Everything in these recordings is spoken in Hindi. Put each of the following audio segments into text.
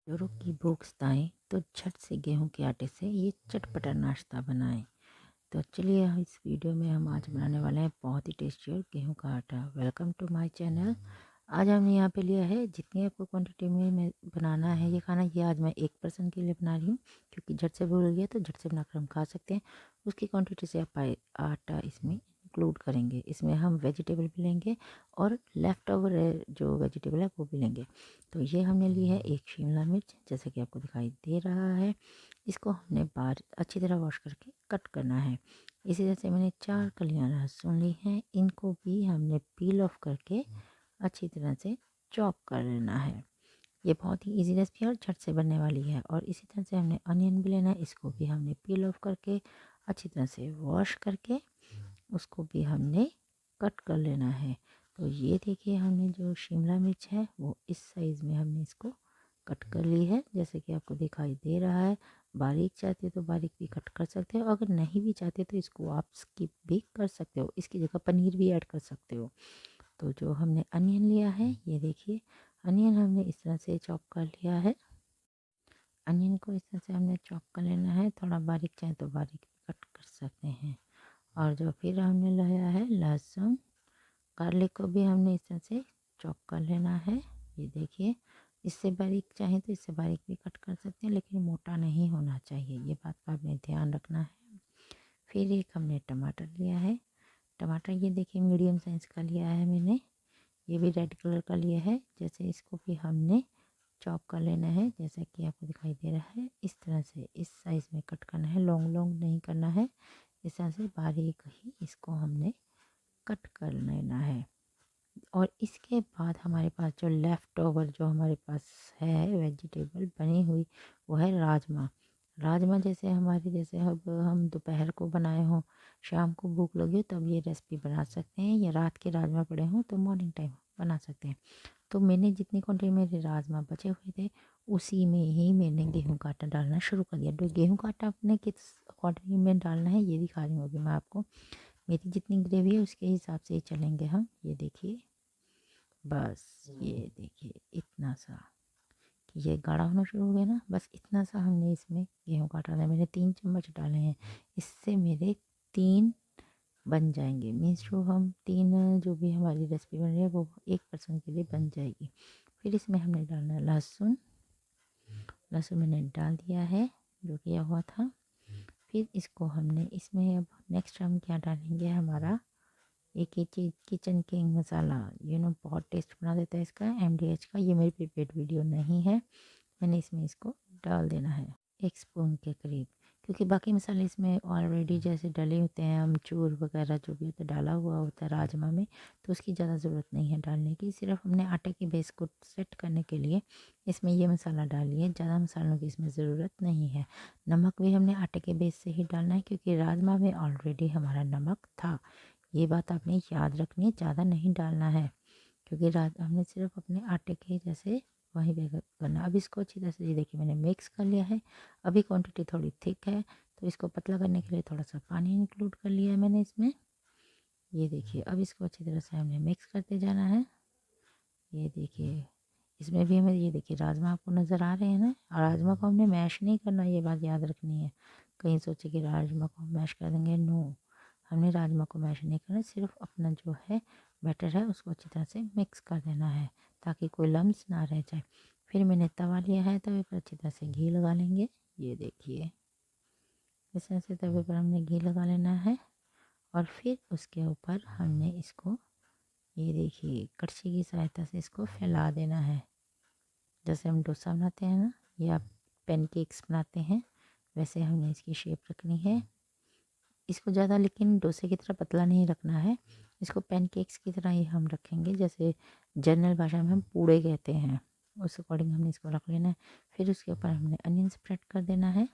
जोरों की भूख सताए तो झट से गेहूं के आटे से ये चटपटा नाश्ता बनाएं। तो चलिए इस वीडियो में हम आज बनाने वाले हैं बहुत ही टेस्टी और गेहूं का आटा। Welcome to my channel. आज हमने यहाँ पे लिया है, जितनी आपको क्वांटिटी में बनाना है ये खाना, ये आज मैं 1 पर्सन के लिए बना रही हूँ क्योंकि झट से भूल गया तो झट से बनाकर हम खा सकते हैं। उसकी क्वांटिटी से आप आटा इसमें इंक्लूड करेंगे। इसमें हम वेजिटेबल भी लेंगे और लेफ़्ट ओवर जो वेजिटेबल है वो भी लेंगे। तो ये हमने ली है एक शिमला मिर्च, जैसा कि आपको दिखाई दे रहा है। इसको हमने बार अच्छी तरह वॉश करके कट करना है। इसी तरह से मैंने 4 कलियां लहसुन ली हैं, इनको भी हमने पील ऑफ करके अच्छी तरह से चॉप कर लेना है। ये बहुत ही इजी रेसिपी है और झट से बनने वाली है। और इसी तरह से हमने अनियन भी लेना है, इसको भी हमने पील ऑफ करके अच्छी तरह से वॉश करके उसको भी हमने कट कर लेना है। तो ये देखिए, हमने जो शिमला मिर्च है वो इस साइज़ में हमने इसको कट कर ली है, जैसे कि आपको दिखाई दे रहा है। बारीक चाहते हो तो बारीक भी कट कर सकते हो, अगर नहीं भी चाहते तो इसको आप स्किप भी कर सकते हो, इसकी जगह पनीर भी ऐड कर सकते हो। तो जो हमने अनियन लिया है, ये देखिए अनियन हमने इस तरह से चॉप कर लिया है। अनियन को इस तरह से हमने चॉप कर लेना है, थोड़ा बारीक चाहे तो बारीक भी कट कर सकते हैं। और जो फिर हमने लिया है लहसुन, गार्लिक को भी हमने इस तरह से चॉप कर लेना है। ये देखिए, इससे बारीक चाहे तो इससे बारीक भी कट कर सकते हैं, लेकिन मोटा नहीं होना चाहिए, ये बात का आपने ध्यान रखना है। फिर एक हमने टमाटर लिया है। टमाटर ये देखिए मीडियम साइज़ का लिया है मैंने, ये भी रेड कलर का लिया है। जैसे इसको भी हमने चॉप कर लेना है, जैसा कि आपको दिखाई दे रहा है। इस तरह से इस साइज़ में कट करना है, लॉन्ग लॉन्ग नहीं करना है, इस तरह से बारीक ही इसको हमने कट कर लेना है। और इसके बाद हमारे पास जो लेफ़्ट ओवर जो हमारे पास है वेजिटेबल बनी हुई, वो है राजमा। राजमा जैसे हमारे जैसे अब हम दोपहर को बनाए हों, शाम को भूख लगी हो तब ये रेसिपी बना सकते हैं, या रात के राजमा पड़े हों तो मॉर्निंग टाइम बना सकते हैं। तो मैंने जितनी क्वांटिटी मेरे राजमा बचे हुए थे, उसी में ही मैंने गेहूं का आटा डालना शुरू कर दिया। तो गेहूं का आटा अपने किस क्वांटिटी में डालना है ये दिखा रही हूँ अभी मैं आपको। मेरी जितनी ग्रेवी है उसके हिसाब से ही चलेंगे हम। ये देखिए, बस ये देखिए इतना सा कि ये गाढ़ा होना शुरू हो गया ना, बस इतना सा हमने इसमें गेहूं का आटा डाला। मैंने 3 चम्मच डाले हैं, इससे मेरे 3 बन जाएंगे। मीन्स जो हम 3 जो भी हमारी रेसिपी बन रही है वो 1 पर्सन के लिए बन जाएगी। फिर इसमें हमने डालना है लहसुन। लहसुन मैंने डाल दिया है जो किया हुआ था। फिर इसको हमने इसमें अब नेक्स्ट हम क्या डालेंगे, हमारा एक ही चीज़ किचन किंग मसाला, बहुत टेस्ट बना देता है इसका, MDH का। ये मेरी प्रीपेड वीडियो नहीं है, मैंने इसमें इसको डाल देना है 1 स्पून के करीब, क्योंकि बाकी मसाले इसमें ऑलरेडी जैसे डले होते हैं, अमचूर वगैरह जो भी होता है डाला हुआ होता है राजमा में, तो उसकी ज़्यादा ज़रूरत नहीं है डालने की। सिर्फ हमने आटे के बेस को सेट करने के लिए इसमें ये मसाला डालिए, ज़्यादा मसालों की इसमें ज़रूरत नहीं है। नमक भी हमने आटे के बेस से ही डालना है, क्योंकि राजमा में ऑलरेडी हमारा नमक था। ये बात आपने याद रखनी है, ज़्यादा नहीं डालना है, क्योंकि रात हमने सिर्फ अपने आटे के जैसे वहीं पे करना। अब इसको अच्छी तरह से ये देखिए मैंने मिक्स कर लिया है। अभी क्वांटिटी थोड़ी थिक है तो इसको पतला करने के लिए थोड़ा सा पानी इंक्लूड कर लिया है मैंने इसमें। ये देखिए, अब इसको अच्छी तरह से हमने मिक्स करते जाना है। ये देखिए, इसमें भी हमें ये देखिए राजमा आपको नज़र आ रहे हैं ना, और राजमा को हमने मैश नहीं करना, ये बात याद रखनी है। कहीं सोचे कि राजमा को मैश कर देंगे, नो, हमने राजमा को मैश नहीं करना, सिर्फ अपना जो है बैटर है उसको अच्छी तरह से मिक्स कर देना है ताकि कोई लम्स ना रह जाए। फिर मैंने तवा लिया है, तवे पर अच्छी तरह से घी लगा लेंगे। ये देखिए, इस तरह से तवे पर हमने घी लगा लेना है, और फिर उसके ऊपर हमने इसको ये देखिए कड़छी की सहायता से इसको फैला देना है। जैसे हम डोसा बनाते हैं ना, या पैनकेक्स बनाते हैं, वैसे हमने इसकी शेप रखनी है। इसको ज़्यादा लेकिन डोसे की तरह पतला नहीं रखना है, इसको पैनकेक्स की तरह ही हम रखेंगे, जैसे जनरल भाषा में हम पूड़े कहते हैं, उस अकॉर्डिंग हमने इसको रख लेना है। फिर उसके ऊपर हमने अनियन स्प्रेड कर देना है,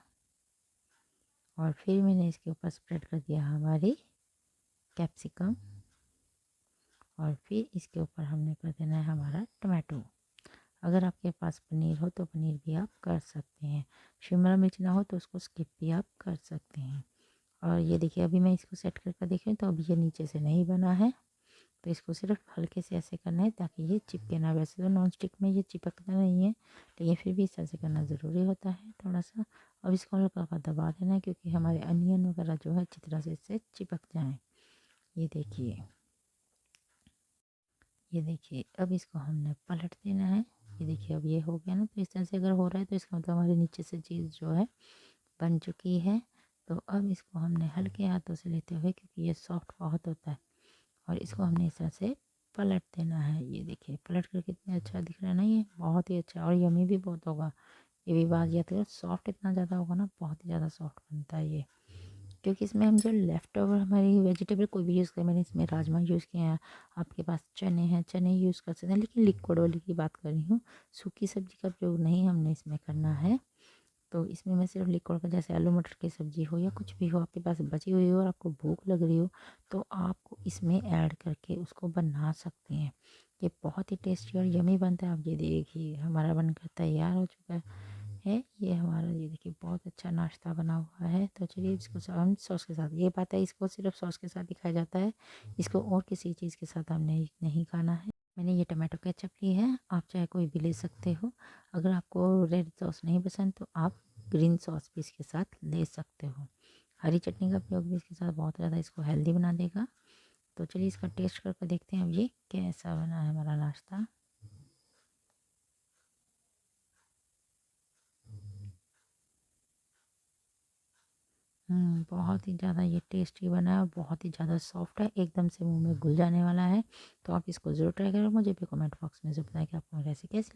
और फिर मैंने इसके ऊपर स्प्रेड कर दिया हमारी कैप्सिकम, और फिर इसके ऊपर हमने कर देना है हमारा टमाटो। अगर आपके पास पनीर हो तो पनीर भी आप कर सकते हैं, शिमला मिर्च ना हो तो उसको स्किप भी आप कर सकते हैं। और ये देखिए, अभी मैं इसको सेट करके देखी तो अभी ये नीचे से नहीं बना है, तो इसको सिर्फ हल्के से ऐसे करना है ताकि ये चिपके ना। वैसे तो नॉन स्टिक में ये चिपकता नहीं है, लेकिन फिर भी इस ऐसे करना ज़रूरी होता है थोड़ा सा। अब इसको हल्का का दबा देना है क्योंकि हमारे अनियन वगैरह जो है अच्छी तरह से इससे चिपक जाएँ। ये देखिए, ये देखिए अब इसको हमने पलट देना है। ये देखिए अब ये हो गया ना, तो इस तरह से अगर हो रहा है तो इसका मतलब हमारे नीचे से चीज़ जो है बन चुकी है। तो अब इसको हमने हल्के हाथों से लेते हुए, क्योंकि ये सॉफ्ट बहुत होता है, और इसको हमने इस तरह से पलट देना है। ये देखिए पलट कर कितना अच्छा दिख रहा है ना, ये बहुत ही अच्छा, और यमी भी बहुत होगा। ये भी बात यह है, सॉफ्ट इतना ज़्यादा होगा ना, बहुत ही ज़्यादा सॉफ्ट बनता है ये। क्योंकि इसमें हम जो लेफ़्ट ओवर हमारी वेजिटेबल कोई भी यूज़ करें, मैंने इसमें राजमा यूज़ किए हैं, आपके पास चने हैं, चने यूज़ कर सकते हैं, लेकिन लिक्विड वाली की बात कर रही हूँ। सूखी सब्ज़ी का प्रयोग नहीं हमने इसमें करना है। तो इसमें मैं सिर्फ लिक्विड का, जैसे आलू मटर की सब्ज़ी हो या कुछ भी हो आपके पास बची हुई हो और आपको भूख लग रही हो, तो आप इसमें ऐड करके उसको बना सकते हैं। ये बहुत ही टेस्टी और यमी बनता है। आप ये देखिए हमारा बनकर तैयार हो चुका है। ये हमारा, ये देखिए बहुत अच्छा नाश्ता बना हुआ है। तो चलिए इसको हम सॉस के साथ, ये बात है इसको सिर्फ सॉस के साथ ही खाया जाता है, इसको और किसी चीज़ के साथ हमने नहीं खाना है। मैंने ये टमाटो केचप ली है, आप चाहे कोई भी ले सकते हो। अगर आपको रेड सॉस नहीं पसंद तो आप ग्रीन सॉस भी इसके साथ ले सकते हो। हरी चटनी का प्रयोग भी इसके साथ बहुत ज़्यादा इसको हेल्दी बना देगा। तो चलिए इसका टेस्ट करके देखते हैं अब ये कैसा बना है हमारा नाश्ता। बहुत ही ज़्यादा ये टेस्टी बना है और बहुत ही ज़्यादा सॉफ्ट है, एकदम से मुँह में घुल जाने वाला है। तो आप इसको ज़रूर ट्राई करें। मुझे भी कमेंट बॉक्स में ज़रूर बताएं कि आपको मेरी रेसिपी कैसी